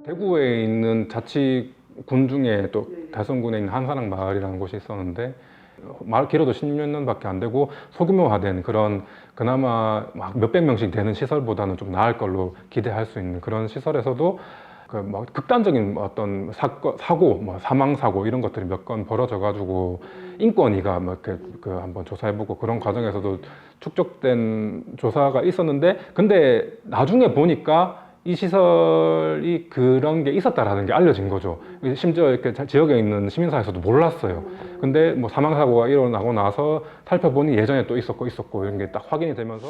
대구에 있는 자치군 중에 또 달성군에 있는 한사랑 마을이라는 곳이 있었는데 마을 길어도 10몇 년밖에 안 되고 소규모화된 그런 그나마 막 몇백 명씩 되는 시설보다는 좀 나을 걸로 기대할 수 있는 그런 시설에서도 그 막 극단적인 어떤 사고, 뭐 사망 사고 이런 것들이 몇 건 벌어져 가지고 인권위가 뭐 이렇게 그 한번 조사해보고 그런 과정에서도 축적된 조사가 있었는데 근데 나중에 보니까 이 시설이 그런 게 있었다라는 게 알려진 거죠. 심지어 이렇게 지역에 있는 시민사회에서도 몰랐어요. 근데 뭐 사망사고가 일어나고 나서 살펴보니 예전에 또 있었고 이런 게 딱 확인이 되면서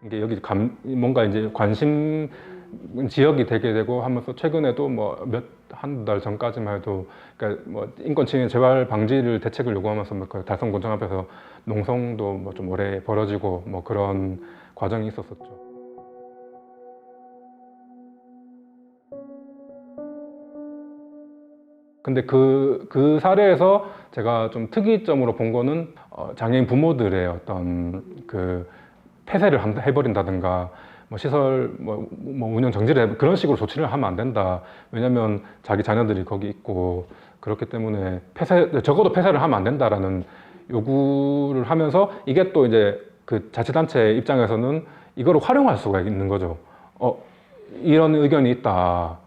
이게 여기 뭔가 이제 관심 지역이 되게 되고 하면서 최근에도 뭐 한 달 전까지만 해도 그러니까 뭐 인권침해 재발 방지를 대책을 요구하면서 뭐그 달성군청 앞에서 농성도 뭐 좀 오래 벌어지고 뭐 그런 과정이 있었었죠. 근데 그 사례에서 제가 좀 특이점으로 본 거는 장애인 부모들의 어떤 그 폐쇄를 해버린다든가 뭐 시설 뭐 운영 정지를 그런 식으로 조치를 하면 안 된다. 왜냐면 자기 자녀들이 거기 있고 그렇기 때문에 적어도 폐쇄를 하면 안 된다라는 요구를 하면서 이게 또 이제 그 자치단체 입장에서는 이거를 활용할 수가 있는 거죠. 이런 의견이 있다.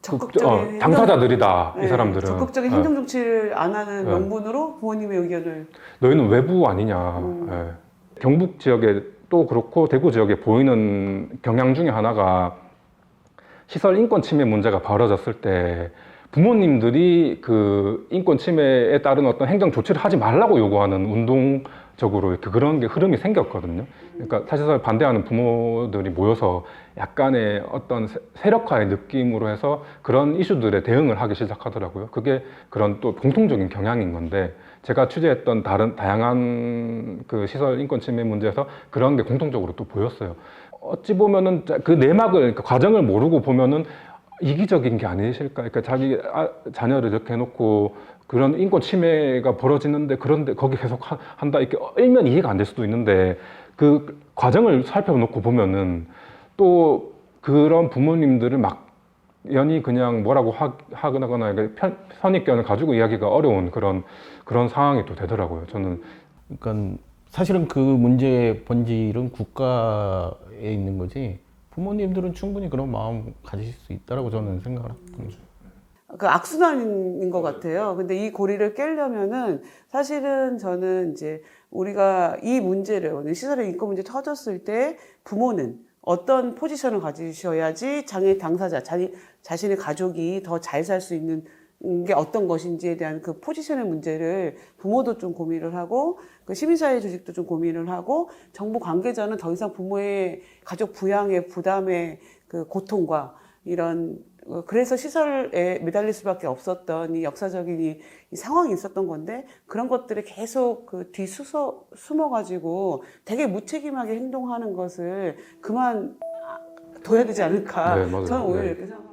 적극적인 당사자들이다. 네, 이 사람들은 적극적인 행정 조치를 안 하는 명분으로 부모님의 의견을 너희는 외부 아니냐. 경북 지역에 또 그렇고 대구 지역에 보이는 경향 중에 하나가 시설 인권 침해 문제가 벌어졌을 때 부모님들이 그 인권 침해에 따른 어떤 행정 조치를 하지 말라고 요구하는 운동적으로 이렇게 그런 게 흐름이 생겼거든요. 그러니까 사실상 반대하는 부모들이 모여서 약간의 어떤 세력화의 느낌으로 해서 그런 이슈들에 대응을 하기 시작하더라고요. 그게 그런 또 공통적인 경향인 건데 제가 취재했던 다양한 그 시설 인권 침해 문제에서 그런 게 공통적으로 또 보였어요. 어찌 보면은 그 내막을, 그 과정을 모르고 보면은 이기적인 게 아니실까? 그러니까 자기 자녀를 이렇게 해놓고 그런 인권 침해가 벌어지는데 그런데 거기 계속 한다 이렇게 일면 이해가 안 될 수도 있는데 그 과정을 살펴놓고 보면은 또 그런 부모님들을 막연히 그냥 뭐라고 하거나 선입견을 가지고 이야기가 어려운 그런 상황이 또 되더라고요. 저는 그러니까 사실은 그 문제의 본질은 국가에 있는 거지 부모님들은 충분히 그런 마음 가지실 수 있다라고 저는 생각을 합니다. 그 악순환인 것 같아요. 근데 이 고리를 깨려면은 사실은 저는 이제 우리가 이 문제를 시설의 인권 문제 터졌을 때 부모는 어떤 포지션을 가지셔야지 장애 당사자, 자신의 가족이 더 잘 살 수 있는 게 어떤 것인지에 대한 그 포지션의 문제를 부모도 좀 고민을 하고 그 시민사회 조직도 좀 고민을 하고 정부 관계자는 더 이상 부모의 가족 부양의 부담의 그 고통과 이런 그래서 시설에 매달릴 수밖에 없었던 이 역사적인 이 상황이 있었던 건데 그런 것들을 계속 그 숨어가지고 되게 무책임하게 행동하는 것을 그만 둬야 되지 않을까. 네, 맞아요. 저는 오히려 네. 이렇게 생각합니다.